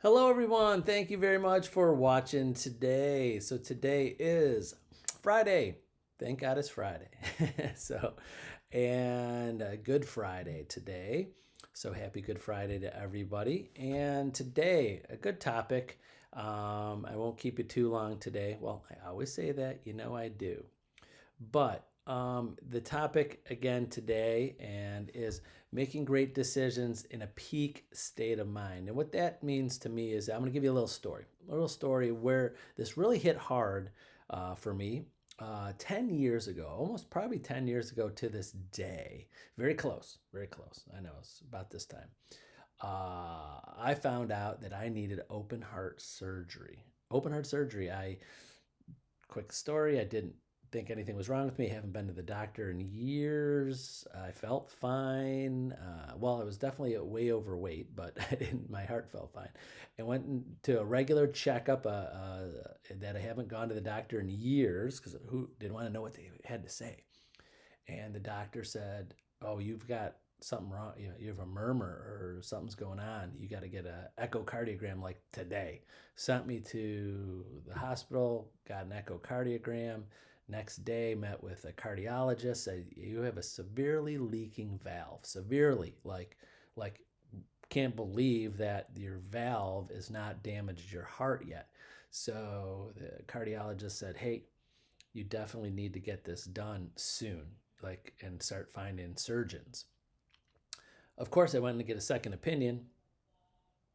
Hello, everyone. Thank you very much for watching today. So, today is Friday. Thank God it's Friday. Good Friday today. So, happy Good Friday to everybody. And today, a good topic. I won't keep you too long today. Well, I always say that, I do. But the topic again today and is making great decisions in a peak state of mind. And what that means to me is I'm going to give you a little story where this really hit hard for me 10 years ago, almost probably 10 years ago to this day. Very close, very close. I know it's about this time. I found out that I needed open heart surgery. Open heart surgery. Quick story, I didn't think anything was wrong with me. I haven't been to the doctor in years. I felt fine. Well, I was definitely way overweight, but I didn't. My heart felt fine. And went to a regular checkup that I haven't gone to the doctor in years because who didn't want to know what they had to say. And the doctor said, "Oh, you've got something wrong. You have a murmur or something's going on. You got to get an echocardiogram like today." Sent me to the hospital, got an echocardiogram. Next day, met with a cardiologist. Said you have a severely leaking valve. Severely, like can't believe that your valve is not damaged your heart yet. So the cardiologist said, "Hey, you definitely need to get this done soon, and start finding surgeons." Of course, I went to get a second opinion.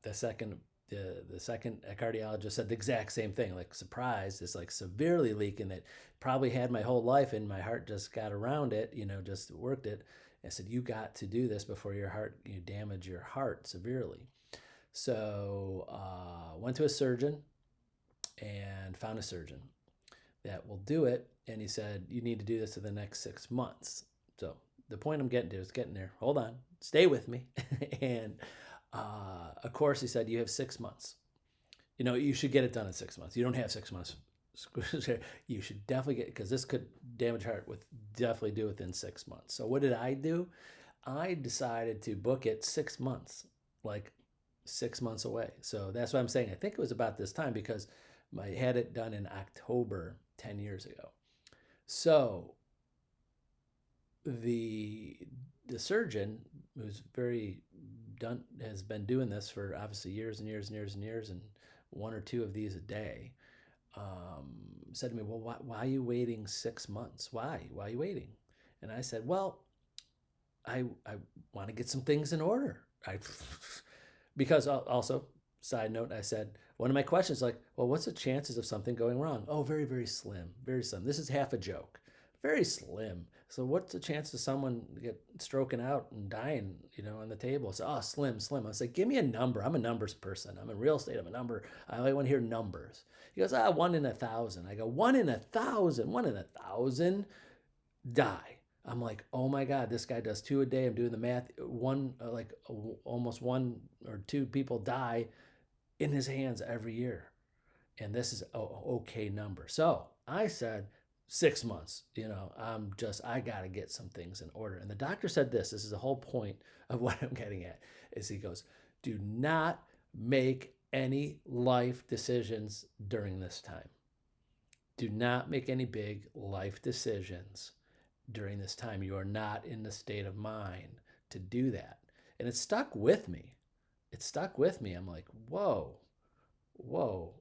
The second the second cardiologist said the exact same thing. Like, surprised, it's like severely leaking that probably had my whole life, and my heart just got around it. Just worked it. I said, "You got to do this before you damage your heart severely." So went to a surgeon and found a surgeon that will do it. And he said, "You need to do this for the next 6 months." So the point I'm getting to is getting there. Hold on, stay with me. And of course, he said, "You have 6 months. You should get it done in 6 months. You don't have 6 months. You should definitely get, because this could damage heart with definitely do within 6 months." So what did I do? I decided to book it 6 months, like 6 months away. So that's what I'm saying. I think it was about this time because I had it done in October 10 years ago. So the the surgeon, who's very done, has been doing this for obviously years and years and years and years, and one or two of these a day, said to me, "Well, why are you waiting 6 months? Why are you waiting?" And I said, "Well, I want to get some things in order." Because also, side note, I said, one of my questions, like, "Well, what's the chances of something going wrong?" "Oh, very, very slim, very slim." This is half a joke. Very slim. So what's the chance of someone get stroking out and dying, on the table? So, "Oh, slim, slim." I was like, "Give me a number. I'm a numbers person. I'm in real estate. I'm a number. I only want to hear numbers." He goes, "One in 1,000." I go, "One in 1,000? One in 1,000 die?" I'm like, "Oh my God, this guy does two a day." I'm doing the math. Almost one or two people die in his hands every year. And this is an okay number. So I said, 6 months, I got to get some things in order. And the doctor said this is the whole point of what I'm getting at, is he goes, "Do not make any life decisions during this time. Do not make any big life decisions during this time. You are not in the state of mind to do that." And it stuck with me. It stuck with me. I'm like, whoa, whoa.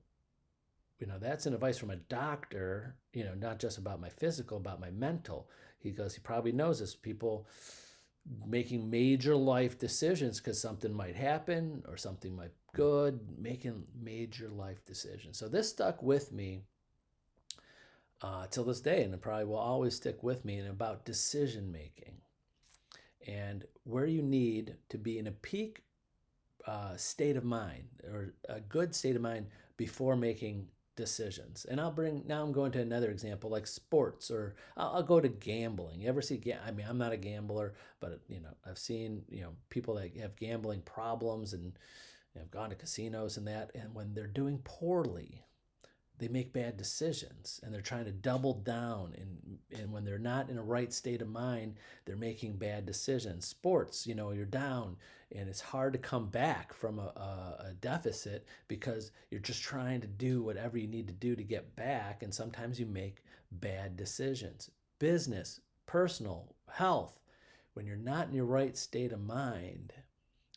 That's an advice from a doctor, not just about my physical, about my mental. He goes, he probably knows this. People making major life decisions because something might happen or something might be good, making major life decisions. So this stuck with me till this day, and it probably will always stick with me, and about decision making and where you need to be in a peak state of mind, or a good state of mind, before making decisions. And I'm going to another example, like sports, or I'll go to gambling. You ever see, I mean, I'm not a gambler, but I've seen, people that have gambling problems and have gone to casinos and that, and when they're doing poorly, they make bad decisions and they're trying to double down, and when they're not in a right state of mind, they're making bad decisions. Sports, you're down and it's hard to come back from a deficit because you're just trying to do whatever you need to do to get back, and sometimes you make bad decisions. Business, personal, health, when you're not in your right state of mind.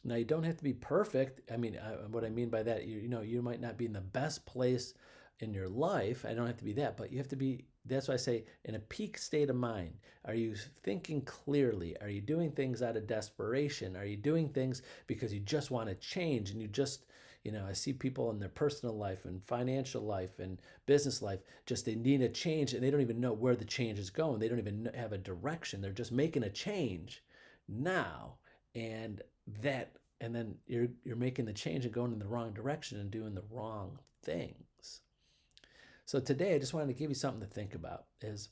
Now, you don't have to be perfect. I mean, what I mean by that, you might not be in the best place in your life. I don't have to be that, but you have to be, that's why I say, in a peak state of mind. Are you thinking clearly? Are you doing things out of desperation? Are you doing things because you just want to change and you just, I see people in their personal life and financial life and business life, just they need a change and they don't even know where the change is going. They don't even have a direction. They're just making a change now. And then you're making the change and going in the wrong direction and doing the wrong things. So today I just wanted to give you something to think about is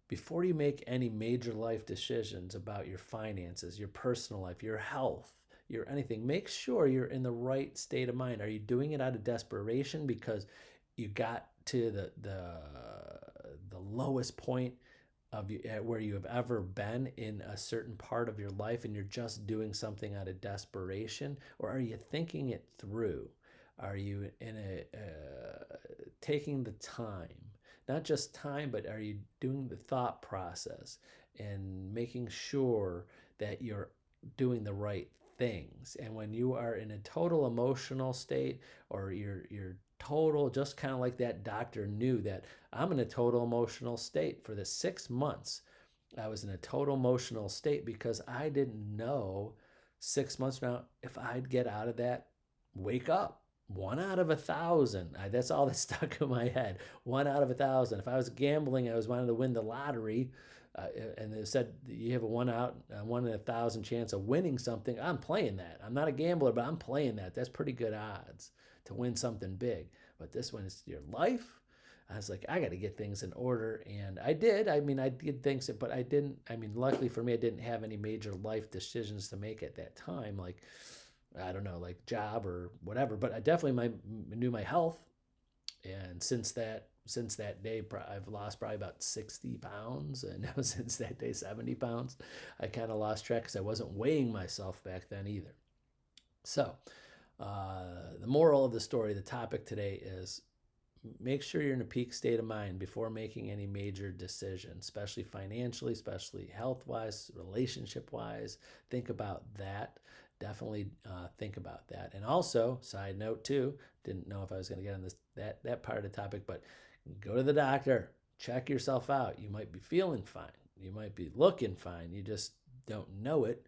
before you make any major life decisions about your finances, your personal life, your health, your anything, make sure you're in the right state of mind. Are you doing it out of desperation because you got to the lowest point of where you have ever been in a certain part of your life and you're just doing something out of desperation? Or are you thinking it through? Are you taking the time, not just time, but are you doing the thought process and making sure that you're doing the right things? And when you are in a total emotional state, or you're total, just kind of like that doctor knew that I'm in a total emotional state for the 6 months. I was in a total emotional state because I didn't know 6 months from now if I'd get out of that, wake up. 1 out of 1,000. That's all that stuck in my head. 1 out of 1,000. If I was gambling, I was wanting to win the lottery, and they said you have a 1 in 1,000 chance of winning something, I'm playing that. I'm not a gambler, but I'm playing that. That's pretty good odds to win something big. But this one is your life. I was like, I got to get things in order. And I did. I mean, I did things, but I didn't. I mean, luckily for me, I didn't have any major life decisions to make at that time. Like, I don't know, like job or whatever. But I definitely knew my health. And since that day, I've lost probably about 60 pounds. And since that day, 70 pounds. I kind of lost track because I wasn't weighing myself back then either. So the moral of the story, the topic today is make sure you're in a peak state of mind before making any major decision, especially financially, especially health-wise, relationship-wise. Think about that. Definitely think about that. And also, side note too, didn't know if I was going to get on that part of the topic, but go to the doctor, check yourself out. You might be feeling fine. You might be looking fine. You just don't know it.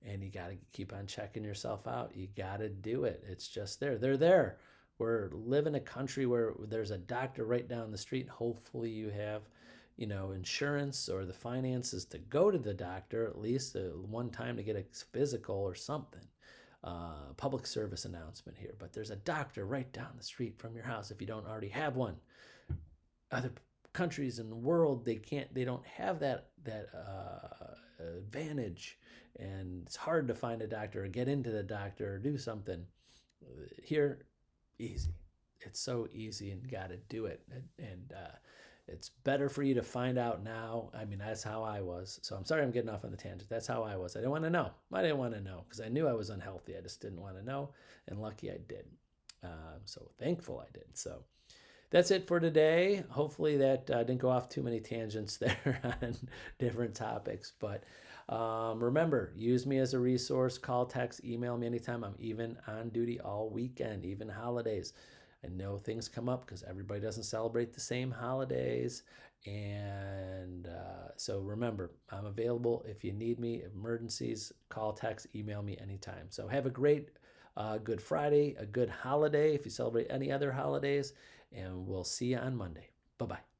And you got to keep on checking yourself out. You got to do it. It's just there. They're there. We're living in a country where there's a doctor right down the street. Hopefully you have, insurance or the finances to go to the doctor at least one time to get a physical or something. Public service announcement here. But there's a doctor right down the street from your house if you don't already have one. Other countries in the world, they don't have that advantage. And it's hard to find a doctor or get into the doctor or do something. Here, easy. It's so easy, and got to do it. And it's better for you to find out now. I mean, that's how I was. So I'm sorry I'm getting off on the tangent. That's how I was. I didn't want to know. I didn't want to know because I knew I was unhealthy. I just didn't want to know. And lucky I did. So thankful I did. So that's it for today. Hopefully that didn't go off too many tangents there on different topics. But remember, use me as a resource. Call, text, email me anytime. I'm even on duty all weekend, even holidays. I know things come up because everybody doesn't celebrate the same holidays. And so remember, I'm available if you need me. Emergencies, call, text, email me anytime. So have a great Good Friday, a good holiday if you celebrate any other holidays. And we'll see you on Monday. Bye-bye.